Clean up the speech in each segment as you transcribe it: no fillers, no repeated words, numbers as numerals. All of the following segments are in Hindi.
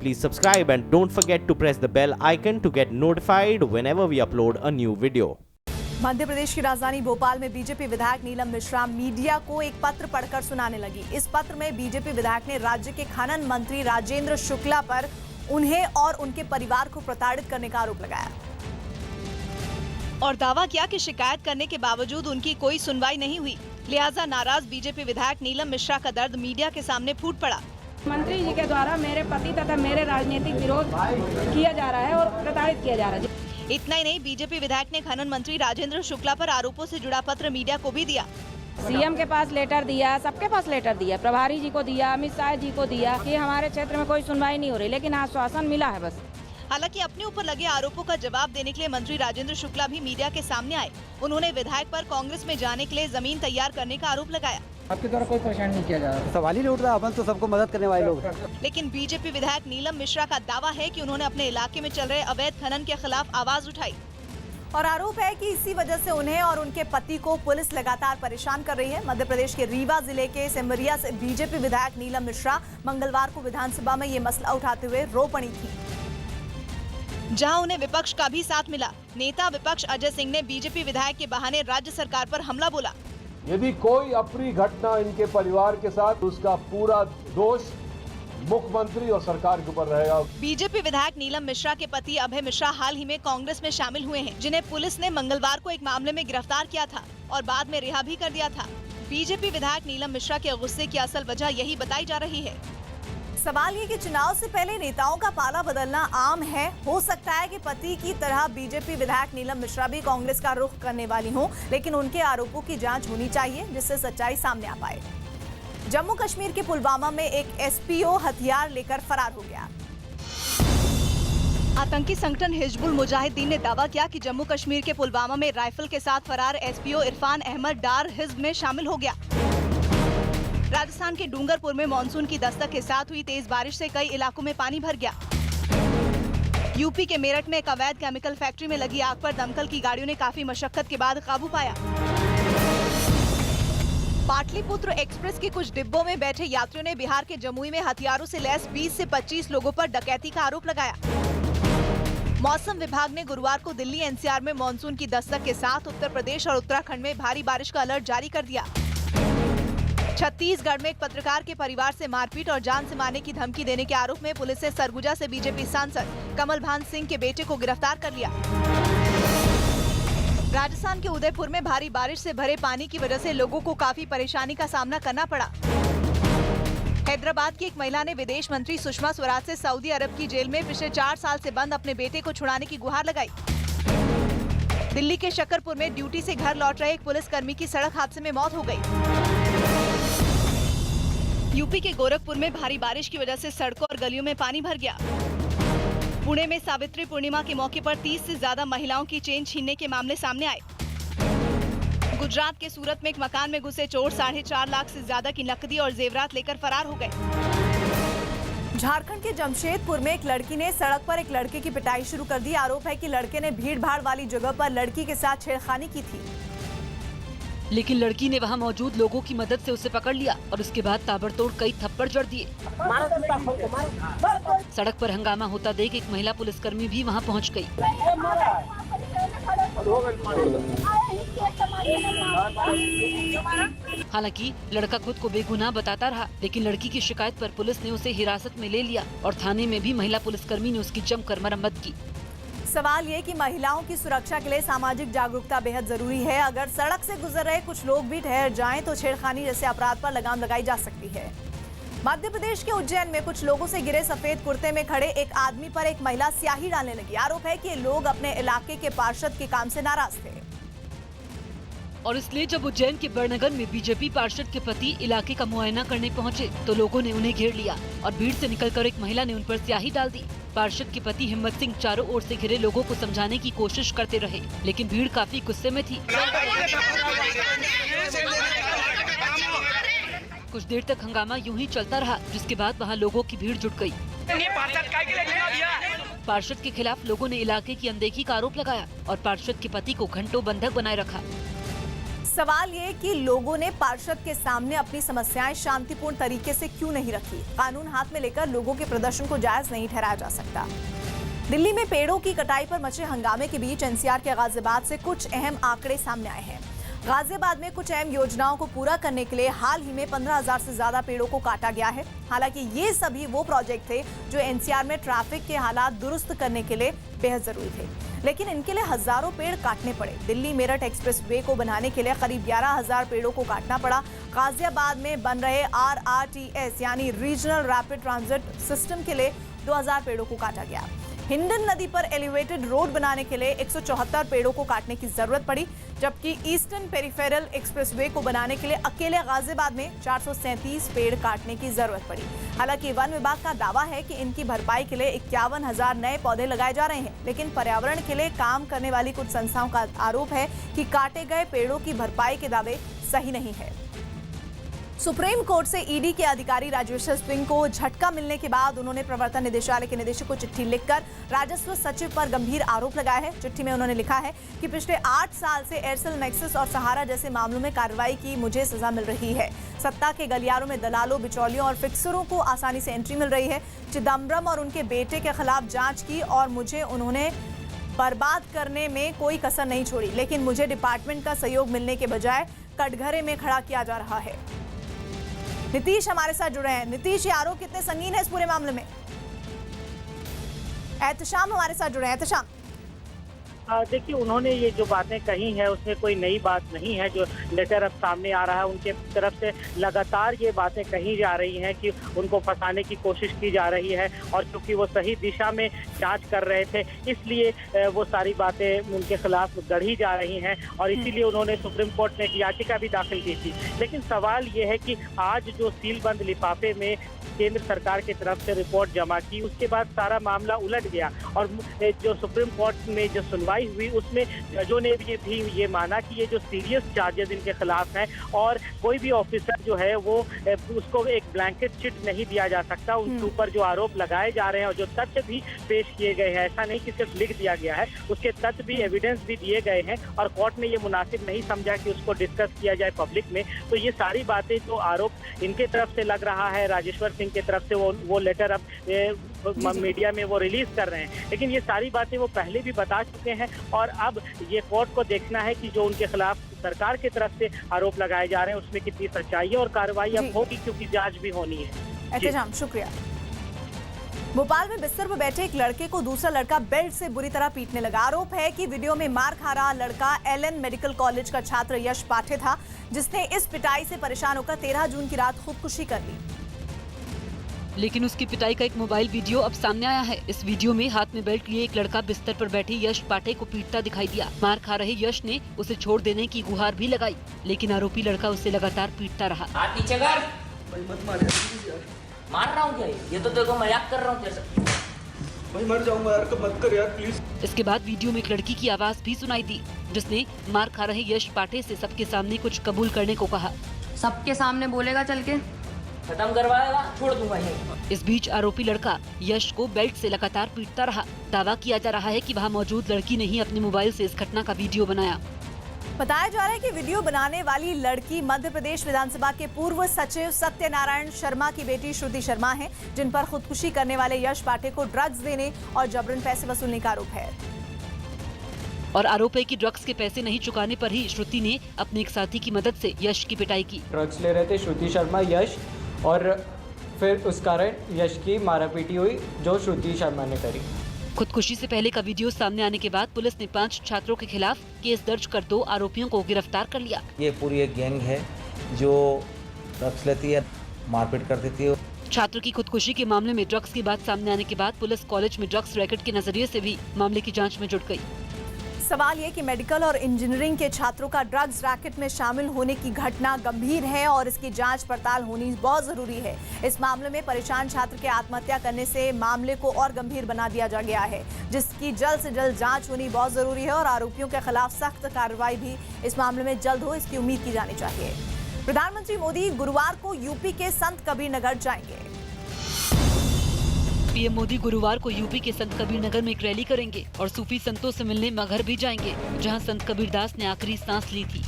Please subscribe and don't forget to press the bell icon to get notified whenever we upload a new video. Madhya Pradesh की राजधानी भोपाल में बीजेपी विधायक नीलम मिश्रा मीडिया को एक पत्र पढ़कर सुनाने लगी। इस पत्र में बीजेपी विधायक ने राज्य के खनन मंत्री राजेंद्र शुक्ला पर उन्हें और उनके परिवार को प्रताड़ित करने का आरोप लगाया और दावा किया कि शिकायत करने के बावजूद उनकी कोई सुनवाई नहीं हुई। लिहाजा नाराज बीजेपी विधायक नीलम मिश्रा का दर्द मीडिया के सामने फूट पड़ा। मंत्री जी के द्वारा मेरे पति तथा मेरे राजनीतिक विरोध किया जा रहा है और प्रताड़ित किया जा रहा है। इतना ही नहीं, बीजेपी विधायक ने खनन मंत्री राजेंद्र शुक्ला पर आरोपों से जुड़ा पत्र मीडिया को भी दिया। सीएम के पास लेटर दिया, सबके पास लेटर दिया, प्रभारी जी को दिया, अमित शाह जी को दिया कि हमारे क्षेत्र में कोई सुनवाई नहीं हो रही, लेकिन आश्वासन मिला है बस। हालांकि अपने ऊपर लगे आरोपों का जवाब देने के लिए मंत्री राजेंद्र शुक्ला भी मीडिया के सामने आए। उन्होंने विधायक पर कांग्रेस में जाने के लिए जमीन तैयार करने का आरोप लगाया। आपके द्वारा कोई परेशान नहीं किया जा रहा, सवाल ही नहीं उठ रहा। अपन तो सबको मदद करने वाले लोग। लेकिन बीजेपी विधायक नीलम मिश्रा का दावा है कि उन्होंने अपने इलाके में चल रहे अवैध खनन के खिलाफ आवाज उठाई और आरोप है कि इसी वजह से उन्हें और उनके पति को पुलिस लगातार परेशान कर रही है। मध्य प्रदेश के रीवा जिले के सिमरिया से बीजेपी विधायक नीलम मिश्रा मंगलवार को विधानसभा में ये मसला उठाते हुए रो पड़ी थी, जहां उन्हें विपक्ष का भी साथ मिला। नेता विपक्ष अजय सिंह ने बीजेपी विधायक के बहाने राज्य सरकार पर हमला बोला। यदि कोई अप्रिय घटना इनके परिवार के साथ, उसका पूरा दोष मुख्यमंत्री और सरकार के ऊपर रहेगा। बीजेपी विधायक नीलम मिश्रा के पति अभय मिश्रा हाल ही में कांग्रेस में शामिल हुए हैं, जिन्हें पुलिस ने मंगलवार को एक मामले में गिरफ्तार किया था और बाद में रिहा भी कर दिया था। बीजेपी विधायक नीलम मिश्रा के गुस्से की असल वजह यही बताई जा रही है। सवाल ये कि चुनाव से पहले नेताओं का पाला बदलना आम है। हो सकता है कि पति की तरह बीजेपी विधायक नीलम मिश्रा भी कांग्रेस का रुख करने वाली हों, लेकिन उनके आरोपों की जांच होनी चाहिए जिससे सच्चाई सामने आ पाए। जम्मू कश्मीर के पुलवामा में एक एसपीओ हथियार लेकर फरार हो गया। आतंकी संगठन हिजबुल मुजाहिदीन ने दावा किया कि जम्मू कश्मीर के पुलवामा में राइफल के साथ फरार एसपीओ इरफान अहमद डार हिज्ब में शामिल हो गया। राजस्थान के डूंगरपुर में मानसून की दस्तक के साथ हुई तेज बारिश से कई इलाकों में पानी भर गया। यूपी के मेरठ में एक अवैध केमिकल फैक्ट्री में लगी आग पर दमकल की गाड़ियों ने काफी मशक्कत के बाद काबू पाया। पाटलिपुत्र एक्सप्रेस के कुछ डिब्बों में बैठे यात्रियों ने बिहार के जमुई में हथियारों से लैस 20 से 25 लोगों पर डकैती का आरोप लगाया। मौसम विभाग ने गुरुवार को दिल्ली एनसीआर में मानसून की दस्तक के साथ उत्तर प्रदेश और उत्तराखंड में भारी बारिश का अलर्ट जारी कर दिया। छत्तीसगढ़ में एक पत्रकार के परिवार से मारपीट और जान से मारने की धमकी देने के आरोप में पुलिस ने सरगुजा से बीजेपी सांसद कमल भान सिंह के बेटे को गिरफ्तार कर लिया। राजस्थान के उदयपुर में भारी बारिश से भरे पानी की वजह से लोगों को काफी परेशानी का सामना करना पड़ा। हैदराबाद की एक महिला ने विदेश मंत्री सुषमा स्वराज से सऊदी अरब की जेल में पिछले 4 साल से बंद अपने बेटे को छुड़ाने की गुहार लगाई। दिल्ली के शकरपुर में ड्यूटी से घर लौट रहे एक पुलिसकर्मी की सड़क हादसे में मौत हो गई। यूपी के गोरखपुर में भारी बारिश की वजह से सड़कों और गलियों में पानी भर गया। पुणे में सावित्री पूर्णिमा के मौके पर 30 से ज्यादा महिलाओं की चेन छीनने के मामले सामने आए। गुजरात के सूरत में एक मकान में घुसे चोर 4.5 लाख से ज्यादा की नकदी और जेवरात लेकर फरार हो गए। झारखंड के जमशेदपुर में एक लड़की ने सड़क पर एक लड़के की पिटाई शुरू कर दी। आरोप है कि लड़के ने भीड़-भाड़ वाली जगह पर लड़की के साथ छेड़खानी की थी, लेकिन लड़की ने वहां मौजूद लोगों की मदद से उसे पकड़ लिया और उसके बाद ताबड़तोड़ कई थप्पड़ जड़ दिए। सड़क पर हंगामा होता देख एक महिला पुलिसकर्मी भी वहां पहुंच गई। हालांकि लड़का खुद को बेगुनाह बताता रहा, लेकिन लड़की की शिकायत पर पुलिस ने उसे हिरासत में ले लिया और थाने में भी महिला पुलिसकर्मी ने उसकी जमकर मरम्मत की। सवाल ये कि महिलाओं की सुरक्षा के लिए सामाजिक जागरूकता बेहद जरूरी है। अगर सड़क से गुजर रहे कुछ लोग भी ठहर जाएं तो छेड़खानी जैसे अपराध पर लगाम लगाई जा सकती है। मध्य प्रदेश के उज्जैन में कुछ लोगों से घिरे सफेद कुर्ते में खड़े एक आदमी पर एक महिला स्याही डालने लगी। आरोप है कि लोग अपने इलाके के पार्षद के काम से नाराज थे और इसलिए जब उज्जैन के बड़नगर में बीजेपी पार्षद के पति इलाके का मुआयना करने पहुंचे तो लोगों ने उन्हें घेर लिया और भीड़ से निकलकर एक महिला ने उन पर स्याही डाल दी। पार्षद के पति हिम्मत सिंह चारों ओर से घिरे लोगों को समझाने की कोशिश करते रहे, लेकिन भीड़ काफी गुस्से में थी। कुछ देर तक हंगामा यूं ही चलता रहा, जिसके बाद वहां लोगों की भीड़ जुट गई। पार्षद के खिलाफ लोगों ने इलाके की अनदेखी का आरोप लगाया और पार्षद के पति को घंटों बंधक बनाए रखा। सवाल ये कि लोगों ने पार्षद के सामने अपनी समस्याएं शांतिपूर्ण तरीके से क्यों नहीं रखी। कानून हाथ में लेकर लोगों के प्रदर्शन को जायज नहीं ठहराया जा सकता। दिल्ली में पेड़ों की कटाई पर मचे हंगामे के बीच एनसीआर के गाजियाबाद से कुछ अहम आंकड़े सामने आए हैं। गाजियाबाद में कुछ अहम योजनाओं को पूरा करने के लिए हाल ही में 15,000 से ज्यादा पेड़ों को काटा गया है। हालांकि ये सभी वो प्रोजेक्ट थे जो एनसीआर में ट्रैफिक के हालात दुरुस्त करने के लिए बेहद जरूरी थे, लेकिन इनके लिए हजारों पेड़ काटने पड़े। दिल्ली मेरठ एक्सप्रेस वे को बनाने के लिए करीब 11,000 पेड़ों को काटना पड़ा। गाजियाबाद में बन रहे RRTS यानी रीजनल रैपिड ट्रांजिट सिस्टम के लिए 2,000 पेड़ों को काटा गया। हिंडन नदी पर एलिवेटेड रोड बनाने के लिए 174 पेड़ों को काटने की जरूरत पड़ी, जबकि ईस्टर्न पेरिफेरल एक्सप्रेसवे को बनाने के लिए अकेले गाजियाबाद में 437 पेड़ काटने की जरूरत पड़ी। हालांकि वन विभाग का दावा है कि इनकी भरपाई के लिए 51,000 नए पौधे लगाए जा रहे हैं, लेकिन पर्यावरण के लिए काम करने वाली कुछ संस्थाओं का आरोप है कि काटे गए पेड़ों की भरपाई के दावे सही नहीं है। सुप्रीम कोर्ट से ईडी के अधिकारी राजेश्वर सिंह को झटका मिलने के बाद उन्होंने प्रवर्तन निदेशालय के निदेशक को चिट्ठी लिखकर राजस्व सचिव पर गंभीर आरोप लगाया है। चिट्ठी में उन्होंने लिखा है कि पिछले 8 साल से एयरसेल मैक्सिस और सहारा जैसे मामलों में कार्रवाई की मुझे सजा मिल रही है। सत्ता के गलियारों में दलालों, बिचौलियों और फिक्सरों को आसानी से एंट्री मिल रही है। चिदम्बरम और उनके बेटे के खिलाफ जांच की और मुझे उन्होंने बर्बाद करने में कोई कसर नहीं छोड़ी, लेकिन मुझे डिपार्टमेंट का सहयोग मिलने के बजाय कटघरे में खड़ा किया जा रहा है। नीतीश हमारे साथ जुड़े हैं। नीतीश, ये आरोप कितने संगीन है इस पूरे मामले में? एहतशाम हमारे साथ जुड़े हैं। एहतशाम, देखिए, उन्होंने ये जो बातें कही हैं उसमें कोई नई बात नहीं है। जो लेटर अब सामने आ रहा है उनके तरफ से लगातार ये बातें कही जा रही हैं कि उनको फंसाने की कोशिश की जा रही है, और क्योंकि वो सही दिशा में जांच कर रहे थे इसलिए वो सारी बातें उनके खिलाफ गढ़ी जा रही हैं, और इसीलिए उन्होंने सुप्रीम कोर्ट में एक याचिका भी दाखिल की थी। लेकिन सवाल ये है कि आज जो सीलबंद लिफाफे में केंद्र सरकार की तरफ से रिपोर्ट जमा की, उसके बाद सारा मामला उलट गया, और जो सुप्रीम कोर्ट में जो सुनवाई हुई उसमें जजों ने भी ये माना कि ये जो सीरियस चार्जेस इनके खिलाफ हैं, और कोई भी ऑफिसर जो है वो उसको एक ब्लैंकेट चिट नहीं दिया जा सकता। उनके ऊपर जो आरोप लगाए जा रहे हैं और जो तथ्य भी पेश किए गए हैं, ऐसा नहीं कि सिर्फ लिख दिया गया है, उसके तथ्य भी, एविडेंस भी दिए गए हैं, और कोर्ट ने ये मुनासिब नहीं समझा कि उसको डिस्कस किया जाए पब्लिक में। तो ये सारी बातें जो आरोप इनके तरफ से लग रहा है, राजेश्वर सिंह की तरफ से वो लेटर अब मीडिया में वो रिलीज कर रहे हैं, लेकिन ये सारी बातें वो पहले भी बता चुके हैं, और अब ये कोर्ट को देखना है कि जो उनके खिलाफ सरकार की तरफ से आरोप लगाए जा रहे हैं उसमें कितनी सच्चाई है, और कार्रवाई अब होगी, क्योंकि जांच भी होनी है। एहतशाम, शुक्रिया। भोपाल में बिस्तर पर बैठे एक लड़के को दूसरा लड़का बेल्ट से बुरी तरह पीटने लगा। आरोप है कि वीडियो में मार खा रहा लड़का एलएन मेडिकल कॉलेज का छात्र यश पाठे था, जिसने इस पिटाई से परेशान होकर 13 जून की रात खुदकुशी कर ली। लेकिन उसकी पिटाई का एक मोबाइल वीडियो अब सामने आया है। इस वीडियो में हाथ में बेल्ट लिए एक लड़का बिस्तर पर बैठे यश पाठे को पीटता दिखाई दिया। मार खा रहे यश ने उसे छोड़ देने की गुहार भी लगाई, लेकिन आरोपी लड़का उसे लगातार पीटता रहा। हाथ नीचे कर। भाई मत मार यार। मार रहा हूँ क्या? ये तो देखो मजाक कर रहा हूँ तेरे से। भाई मर जाऊंगा यार, मत कर यार प्लीज। इसके बाद वीडियो में एक लड़की की आवाज भी सुनाई दी, जिसने मार खा रहे यश पाठे से सबके सामने कुछ कबूल करने को कहा। सबके सामने बोलेगा चल के? खत्म करवाएगा, छोड़ दूंगा ये। इस बीच आरोपी लड़का यश को बेल्ट से लगातार पीटता रहा। दावा किया जा रहा है कि वहां मौजूद लड़की ने ही अपने मोबाइल से इस घटना का वीडियो बनाया। बताया जा रहा है कि वीडियो बनाने वाली लड़की मध्य प्रदेश विधानसभा के पूर्व सचिव सत्यनारायण शर्मा की बेटी श्रुति शर्मा है, जिन पर खुदकुशी करने वाले यश पाठे को ड्रग्स देने और जबरन पैसे वसूलने का आरोप है। और आरोप है कि ड्रग्स के पैसे नहीं चुकाने पर ही श्रुति ने अपने एक साथी की मदद से यश की पिटाई की। ड्रग्स ले रहे थे श्रुति शर्मा, यश, और फिर उस कारण यश की मारापीटी हुई जो श्रुति शर्मा ने करी। खुदकुशी से पहले का वीडियो सामने आने के बाद पुलिस ने 5 छात्रों के खिलाफ केस दर्ज कर 2 आरोपियों को गिरफ्तार कर लिया। ये पूरी एक गैंग है जो ड्रग्स लेती है, मारपीट कर देती है। छात्र की खुदकुशी के मामले में ड्रग्स की बात सामने आने के बाद पुलिस कॉलेज में ड्रग्स रैकेट के नजरिए से भी मामले की जांच में जुट गई। सवाल ये कि मेडिकल और इंजीनियरिंग के छात्रों का ड्रग्स रैकेट में शामिल होने की घटना गंभीर है और इसकी जांच पड़ताल होनी बहुत जरूरी है। इस मामले में परेशान छात्र के आत्महत्या करने से मामले को और गंभीर बना दिया जा गया है, जिसकी जल्द से जल्द जांच होनी बहुत जरूरी है और आरोपियों के खिलाफ सख्त कार्रवाई भी इस मामले में जल्द हो, इसकी उम्मीद की जानी चाहिए। प्रधानमंत्री मोदी गुरुवार को यूपी के संत कबीर नगर जाएंगे। पीएम मोदी गुरुवार को यूपी के संत कबीर नगर में एक रैली करेंगे और सूफी संतों से मिलने मगहर भी जाएंगे, जहां संत कबीरदास ने आखिरी सांस ली थी।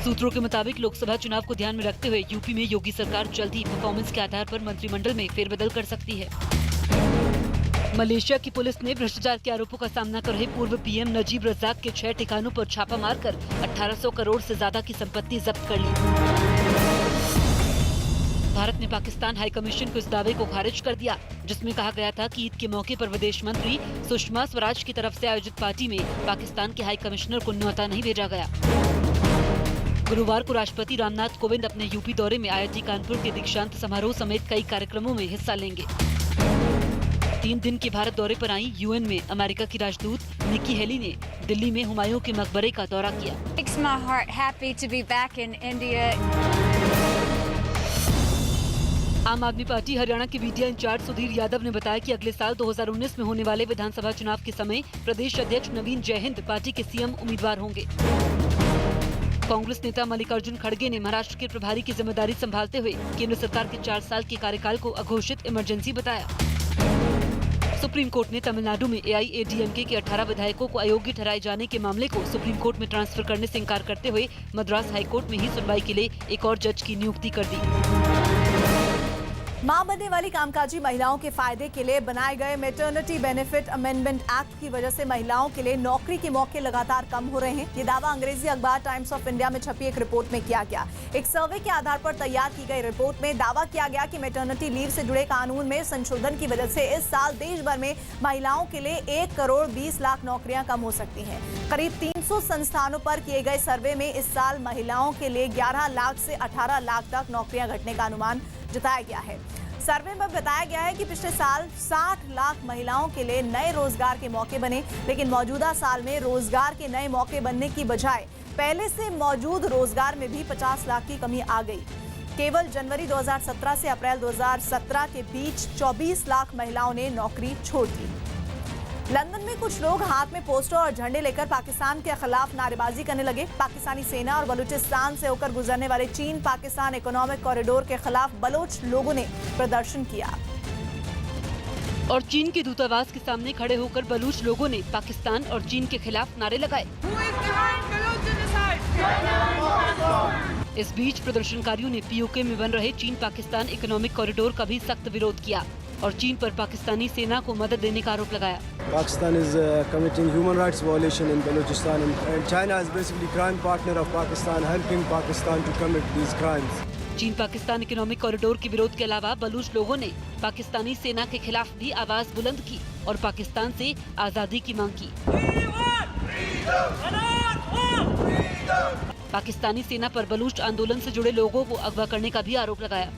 सूत्रों के मुताबिक लोकसभा चुनाव को ध्यान में रखते हुए यूपी में योगी सरकार जल्द ही परफॉर्मेंस के आधार पर मंत्रिमंडल में फेरबदल कर सकती है। मलेशिया की पुलिस ने भ्रष्टाचार के आरोपों का सामना कर रहे पूर्व पीएम नजीब रजाक के 6 ठिकानों पर छापा मारकर 1800 करोड़ से ज्यादा की संपत्ति जब्त कर ली। भारत ने पाकिस्तान हाई कमीशन को इस दावे को खारिज कर दिया, जिसमें कहा गया था कि ईद के मौके पर विदेश मंत्री सुषमा स्वराज की तरफ से आयोजित पार्टी में पाकिस्तान के हाई कमिश्नर को न्योता नहीं भेजा गया। गुरुवार को राष्ट्रपति रामनाथ कोविंद अपने यूपी दौरे में IIT कानपुर के दीक्षांत समारोह समेत कई कार्यक्रमों में हिस्सा लेंगे। 3 दिन के भारत दौरे पर आई UN में अमेरिका की राजदूत निकी हेली ने दिल्ली में हुमायूं के मकबरे का दौरा किया। Makes my heart happy to be back in India. आम आदमी पार्टी हरियाणा के मीडिया इंचार्ज सुधीर यादव ने बताया कि अगले साल 2019 में होने वाले विधानसभा चुनाव के समय प्रदेश अध्यक्ष नवीन जयहिंद पार्टी के CM उम्मीदवार होंगे। कांग्रेस नेता मल्लिकार्जुन खड़गे ने महाराष्ट्र के प्रभारी की जिम्मेदारी संभालते हुए केंद्र सरकार के 4 साल के कार्यकाल को अघोषित इमरजेंसी बताया। सुप्रीम कोर्ट ने तमिलनाडु में AIADMK के 18 विधायकों को अयोग्य ठहराए जाने के मामले को सुप्रीम कोर्ट में ट्रांसफर करने से इंकार करते हुए मद्रास हाईकोर्ट में ही सुनवाई के लिए एक और जज की नियुक्ति कर दी। मां बनने वाली कामकाजी महिलाओं के फायदे के लिए बनाए गए मैटरनिटी बेनिफिट अमेंडमेंट एक्ट की वजह से महिलाओं के लिए नौकरी के मौके लगातार कम हो रहे हैं। ये दावा अंग्रेजी अखबार टाइम्स ऑफ इंडिया में छपी एक रिपोर्ट में किया गया। एक सर्वे के आधार पर तैयार की गई रिपोर्ट में दावा किया गया कि मैटरनिटी लीव से जुड़े कानून में संशोधन की वजह से इस साल देश भर में महिलाओं के लिए 1 करोड़ 20 लाख नौकरियां कम हो सकती हैं। करीब 300 संस्थानों पर किए गए सर्वे में इस साल महिलाओं के लिए 11 लाख से 18 लाख तक नौकरियां घटने का अनुमान जताया गया है। सर्वे में बताया गया है कि पिछले साल 60 लाख महिलाओं के लिए नए रोजगार के मौके बने, लेकिन मौजूदा साल में रोजगार के नए मौके बनने की बजाय पहले से मौजूद रोजगार में भी 50 लाख की कमी आ गई। केवल जनवरी 2017 से अप्रैल 2017 के बीच 24 लाख महिलाओं ने नौकरी छोड़ दी। लंदन में कुछ लोग हाथ में पोस्टर और झंडे लेकर पाकिस्तान के खिलाफ नारेबाजी करने लगे। पाकिस्तानी सेना और बलूचिस्तान से होकर गुजरने वाले चीन पाकिस्तान इकोनॉमिक कॉरिडोर के खिलाफ बलोच लोगों ने प्रदर्शन किया और चीन के दूतावास के सामने खड़े होकर बलूच लोगों ने पाकिस्तान और चीन के खिलाफ नारे लगाए। इस बीच प्रदर्शनकारियों ने POK में बन रहे चीन पाकिस्तान इकोनॉमिक कॉरिडोर का भी सख्त विरोध किया और चीन पर पाकिस्तानी सेना को मदद देने का आरोप लगाया। Pakistan is committing human rights violation in Balochistan and China is basically crime partner of Pakistan, helping Pakistan to commit these crimes. चीन पाकिस्तान इकोनॉमिक कॉरिडोर के विरोध के अलावा बलूच लोगों ने पाकिस्तानी सेना के खिलाफ भी आवाज बुलंद की और पाकिस्तान से आजादी की मांग की। पाकिस्तानी सेना पर बलूच आंदोलन से जुड़े लोगों को अगवा करने का भी आरोप लगाया।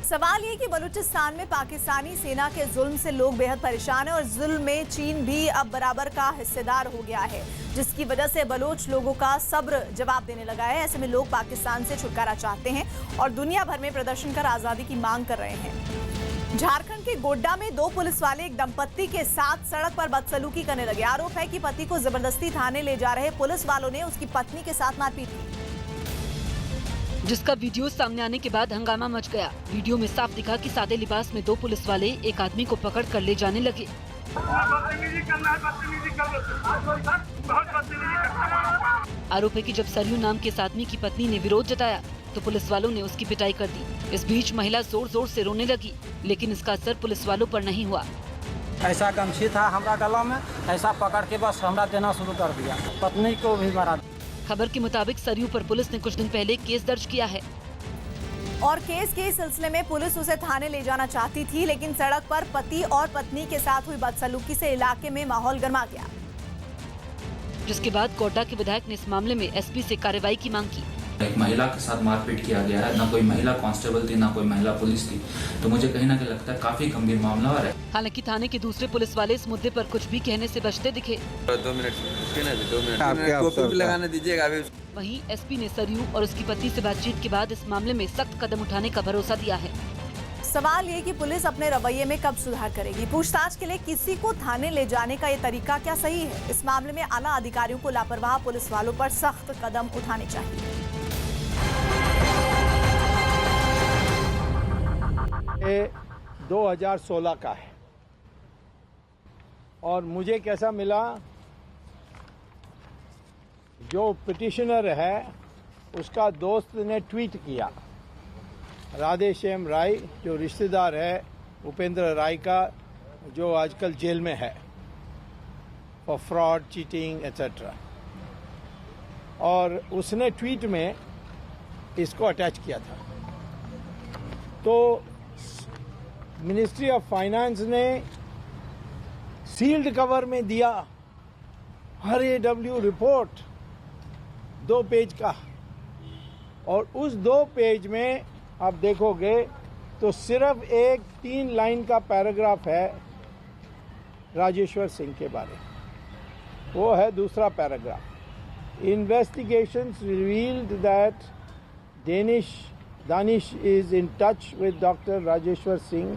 सवाल ये कि बलूचिस्तान में पाकिस्तानी सेना के जुल्म से लोग बेहद परेशान हैं और जुल्म में चीन भी अब बराबर का हिस्सेदार हो गया है, जिसकी वजह से बलोच लोगों का सब्र जवाब देने लगा है। ऐसे में लोग पाकिस्तान से छुटकारा चाहते हैं और दुनिया भर में प्रदर्शन कर आजादी की मांग कर रहे हैं। झारखंड के गोड्डा में 2 पुलिस वाले एक दंपत्ति के साथ सड़क पर बदसलूकी करने लगे। आरोप है कि पति को जबरदस्ती थाने ले जा रहे पुलिस वालों ने उसकी पत्नी के साथ मारपीट की, जिसका वीडियो सामने आने के बाद हंगामा मच गया। वीडियो में साफ दिखा कि सादे लिबास में 2 पुलिस वाले एक आदमी को पकड़ कर ले जाने लगे। आरोप है कि जब सरयू नाम के इस आदमी की पत्नी ने विरोध जताया तो पुलिस वालों ने उसकी पिटाई कर दी। इस बीच महिला जोर जोर से रोने लगी, लेकिन इसका असर पुलिस वालों पर नहीं हुआ। ऐसा गमछी था हमारा गला में, ऐसा पकड़ के बस हमरा देना शुरू कर दिया, पत्नी को भी मारा। खबर के मुताबिक सरयू पर पुलिस ने कुछ दिन पहले केस दर्ज किया है और केस के सिलसिले में पुलिस उसे थाने ले जाना चाहती थी, लेकिन सड़क पर पति और पत्नी के साथ हुई बदसलूकी से इलाके में माहौल गर्मा गया, जिसके बाद गोड्डा के विधायक ने इस मामले में SP से कार्रवाई की मांग की। एक महिला के साथ मारपीट किया गया है, ना कोई महिला कांस्टेबल थी, ना कोई महिला पुलिस थी, तो मुझे कहीं ना कहीं लगता है काफी गंभीर मामला है। हालांकि थाने के दूसरे पुलिस वाले इस मुद्दे पर कुछ भी कहने से बचते दिखे। 2 मिनट लगाने दीजिएगा। वहीं SP ने सरयू और उसकी पत्नी से बातचीत के बाद इस मामले में सख्त कदम उठाने का भरोसा दिया है। सवाल ये कि पुलिस अपने रवैये में कब सुधार करेगी। पूछताछ के लिए किसी को थाने ले जाने का ये तरीका क्या सही है? इस मामले में आला अधिकारियों को लापरवाह पुलिस वालों पर सख्त कदम उठाने चाहिए। 2016 का है और मुझे कैसा मिला, जो पिटिशनर है उसका दोस्त ने ट्वीट किया, राधेश्याम राय जो रिश्तेदार है उपेंद्र राय का, जो आजकल जेल में है फॉर फ्रॉड, चीटिंग एट्सेट्रा, और उसने ट्वीट में इसको अटैच किया था। तो मिनिस्ट्री ऑफ फाइनेंस ने सील्ड कवर में दिया हर AW रिपोर्ट 2 पेज का, और उस 2 पेज में आप देखोगे तो सिर्फ एक 3 लाइन का पैराग्राफ है राजेश्वर सिंह के बारे में। वो है दूसरा paragraph, Investigations revealed that Danish is in touch with Dr. Rajeshwar Singh